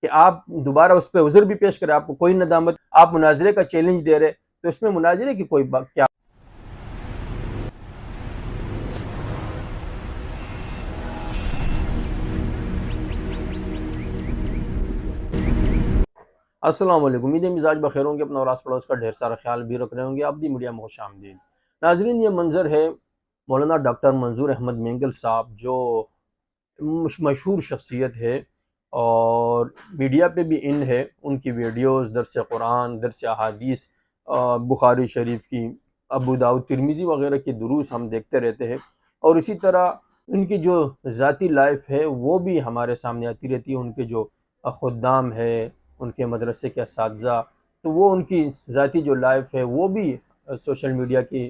کہ آپ دوبارہ اس پہ عذر بھی پیش کریں، آپ کو کوئی ندامت، آپ مناظرے کا چیلنج دے رہے تو اس میں مناظرے کی کوئی کیا؟ السلام علیکم، امید ہے مزاج بخیر ہوں گے، اپنا اور آس پڑوس کا ڈھیر سارا خیال بھی رکھ رہے ہوں گے۔ ابدی میڈیا میں خوش آمدید ناظرین۔ یہ منظر ہے مولانا ڈاکٹر منظور احمد مینگل صاحب، جو مشہور شخصیت ہے اور میڈیا پہ بھی ان ہے، ان کی ویڈیوز درس قرآن، درس احادیث، بخاری شریف کی، ابو داؤد ترمذی وغیرہ کی دروس ہم دیکھتے رہتے ہیں، اور اسی طرح ان کی جو ذاتی لائف ہے وہ بھی ہمارے سامنے آتی رہتی ہے۔ ان کے جو خدام ہے، ان کے مدرسے کے اساتذہ، تو وہ ان کی ذاتی جو لائف ہے وہ بھی سوشل میڈیا کی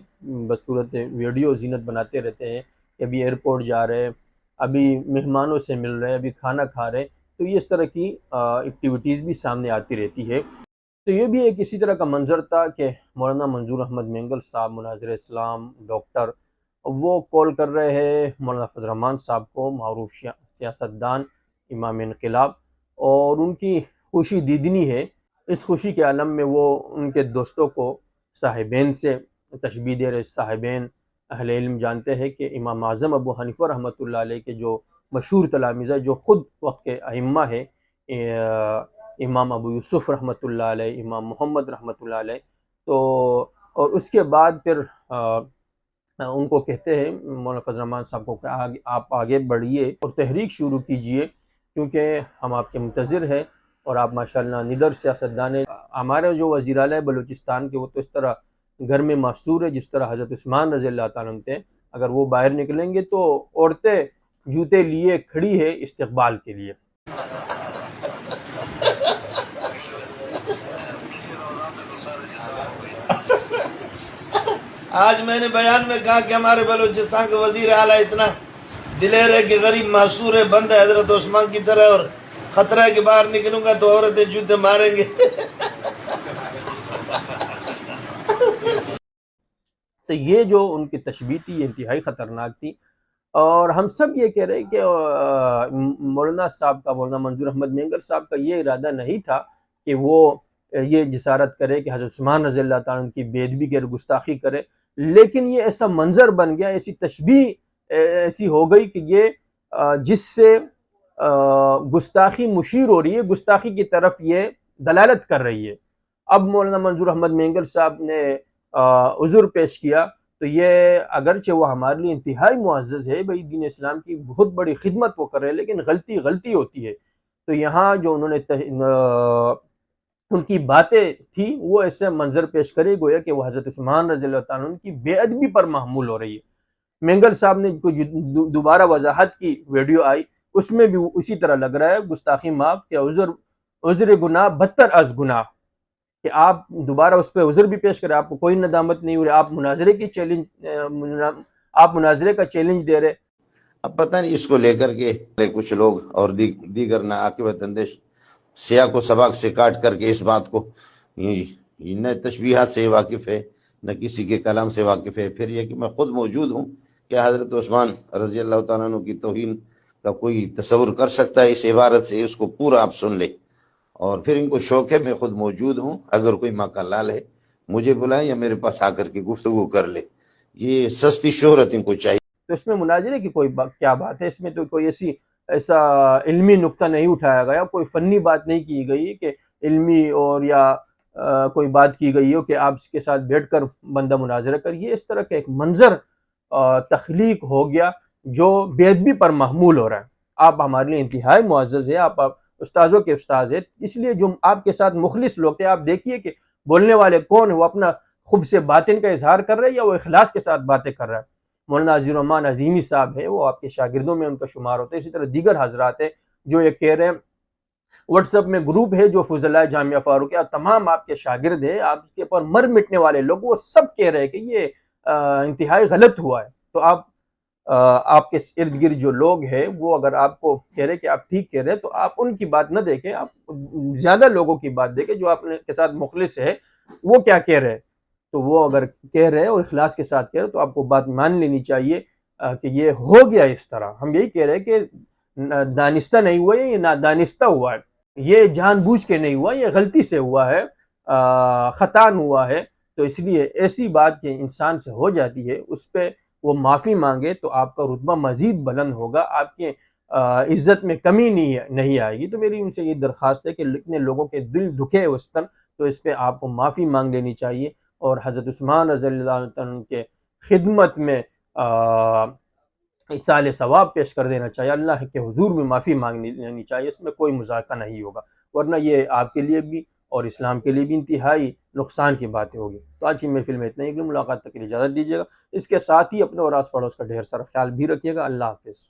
بصورت ویڈیو زینت بناتے رہتے ہیں کہ ابھی ایئرپورٹ جا رہے ہیں، ابھی مہمانوں سے مل رہے ہیں، ابھی کھانا کھا رہے ہیں، تو یہ اس طرح کی ایکٹیویٹیز بھی سامنے آتی رہتی ہے۔ تو یہ بھی ایک اسی طرح کا منظر تھا کہ مولانا منظور احمد مینگل صاحب، مناظر اسلام ڈاکٹر، وہ کال کر رہے ہیں مولانا فضل الرحمان صاحب کو، معروف سیاستدان، امام انقلاب، اور ان کی خوشی دیدنی ہے۔ اس خوشی کے عالم میں وہ ان کے دوستوں کو صاحبین سے تشبیہ دے رہے۔ صاحبین اہل علم جانتے ہیں کہ امام اعظم ابو حنیفہ رحمۃ اللہ علیہ کے جو مشہور تلامذہ، جو خود وقت کے ائمہ ہیں، امام ابو یوسف رحمۃ اللہ علیہ، امام محمد رحمۃ اللہ علیہ، تو اور اس کے بعد پھر ان کو کہتے ہیں مولانا فضل الرحمان صاحب کو کہ آپ آگے بڑھیے اور تحریک شروع کیجئے، کیونکہ ہم آپ کے منتظر ہیں، اور آپ ماشاءاللہ نڈر سیاستدان ہیں۔ ہمارے جو وزیر اعلیٰ بلوچستان کے، وہ تو اس طرح گھر میں معصور ہے جس طرح حضرت عثمان رضی اللہ تعالیٰ عنہ تھے۔ اگر وہ باہر نکلیں گے تو عورتیں جوتے لیے کھڑی ہے استقبال کے لیے۔ آج میں نے بیان میں کہا کہ ہمارے بلوچستان کے وزیر اعلیٰ اتنا دلیر ہے کہ غریب معصور ہے، بند ہے حضرت عثمان کی طرح، اور خطرہ ہے کہ باہر نکلوں گا تو عورتیں جوتے ماریں گے۔ تو یہ جو ان کی تشبیہ تھی یہ انتہائی خطرناک تھی، اور ہم سب یہ کہہ رہے ہیں کہ مولانا صاحب کا، مولانا منظور احمد مینگل صاحب کا یہ ارادہ نہیں تھا کہ وہ یہ جسارت کرے کہ حضرت عثمان رضی اللہ تعالیٰ عنہ کی بے ادبی کی گستاخی کرے، لیکن یہ ایسا منظر بن گیا، ایسی تشبیہ ایسی ہو گئی کہ یہ جس سے گستاخی مشیر ہو رہی ہے، گستاخی کی طرف یہ دلالت کر رہی ہے۔ اب مولانا منظور احمد مینگل صاحب نے عذر پیش کیا، تو یہ اگرچہ وہ ہمارے لیے انتہائی معزز ہے، بھائی دین اسلام کی بہت بڑی خدمت وہ کر رہے ہیں، لیکن غلطی ہوتی ہے۔ تو یہاں جو انہوں نے ان کی باتیں تھی وہ ایسے منظر پیش کرے، گویا کہ وہ حضرت عثمان رضی اللہ تعالیٰ عنہ کی بے ادبی پر محمول ہو رہی ہے۔ مینگل صاحب نے دوبارہ وضاحت کی ویڈیو آئی، اس میں بھی اسی طرح لگ رہا ہے گستاخی معاف، کہ عذر گناہ بدتر از گناہ، کہ آپ دوبارہ اس پہ عذر بھی پیش کریں، آپ کو کوئی ندامت نہیں ہو رہی، آپ مناظرے کا چیلنج دے رہے۔ اب پتہ نہیں اس کو لے کر کے کچھ لوگ اور دیگر ناعاقبت اندیش سیاہ کو سباق سے کاٹ کر کے اس بات کو نہ تشبیہات سے واقف ہے، نہ کسی کے کلام سے واقف ہے۔ پھر یہ کہ میں خود موجود ہوں، کہ حضرت عثمان رضی اللہ تعالیٰ عنہ کی توہین کا کوئی تصور کر سکتا ہے اس عبارت سے؟ اس کو پورا آپ سن لیں، اور پھر ان کو شوق ہے، میں خود موجود ہوں، اگر کوئی ماں لال ہے مجھے بلائیں یا میرے پاس آ کر کے گفتگو کر لے۔ یہ سستی شہرت ان کو چاہیے۔ تو اس میں مناظرے کی کوئی کیا بات ہے؟ اس میں تو کوئی ایسا علمی نقطہ نہیں اٹھایا گیا، کوئی فنی بات نہیں کی گئی کہ علمی اور یا کوئی بات کی گئی ہو کہ آپ اس کے ساتھ بیٹھ کر بندہ مناظرہ کر۔ یہ اس طرح کا ایک منظر تخلیق ہو گیا جو بے ادبی پر محمول ہو رہا ہے۔ آپ ہمارے لیے انتہائی معزز ہیں، آپ استاذوں کے استاذ ہیں، اس لیے جو آپ کے ساتھ مخلص لوگ تھے، آپ دیکھیے کہ بولنے والے کون ہیں، وہ اپنا خب سے باطن کا اظہار کر رہے ہیں یا وہ اخلاص کے ساتھ باتیں کر رہا ہے۔ مولانا عزیز الرحمان عظیمی صاحب ہے، وہ آپ کے شاگردوں میں ان کا شمار ہوتا ہے۔ اسی طرح دیگر حضرات ہیں جو یہ کہہ رہے ہیں، واٹس ایپ میں گروپ ہے جو فضلاء جامعہ فاروقیہ، تمام آپ کے شاگرد ہیں، آپ کے پر مر مٹنے والے لوگ، وہ سب کہہ رہے ہیں کہ یہ انتہائی غلط ہوا ہے۔ تو آپ کے ارد گرد جو لوگ ہیں وہ اگر آپ کو کہہ رہے کہ آپ ٹھیک کہہ رہے ہیں، تو آپ ان کی بات نہ دیکھیں، آپ زیادہ لوگوں کی بات دیکھیں جو آپ کے ساتھ مخلص ہے، وہ کیا کہہ رہے ہیں۔ تو وہ اگر کہہ رہے اور اخلاص کے ساتھ کہہ رہے تو آپ کو بات مان لینی چاہیے کہ یہ ہو گیا اس طرح۔ ہم یہی کہہ رہے ہیں کہ دانستہ نہیں ہوا ہے، یہ نادانستہ ہوا ہے۔ یہ جان بوجھ کے نہیں ہوا، یہ غلطی سے ہوا ہے، خطا ہوا ہے، تو اس لیے ایسی بات کہ انسان سے ہو جاتی ہے اس پہ وہ معافی مانگے تو آپ کا رتبہ مزید بلند ہوگا، آپ کے عزت میں کمی نہیں آئے گی۔ تو میری ان سے یہ درخواست ہے کہ اتنے لوگوں کے دل دکھے اس پر، تو اس پہ آپ کو معافی مانگ لینی چاہیے، اور حضرت عثمان رضی اللہ عنہ کے خدمت میں ایصال ثواب پیش کر دینا چاہیے، اللہ کے حضور میں معافی مانگ لینی چاہیے، اس میں کوئی مذاکرہ نہیں ہوگا، ورنہ یہ آپ کے لیے بھی اور اسلام کے لیے بھی انتہائی نقصان کی باتیں ہوگی۔ تو آج کی محفل میں اتنا ہی، اگلی ملاقات تک کے لیے اجازت دیجیے گا۔ اس کے ساتھ ہی اپنے اور آس پڑوس کا ڈھیر سارا خیال بھی رکھیے گا۔ اللہ حافظ۔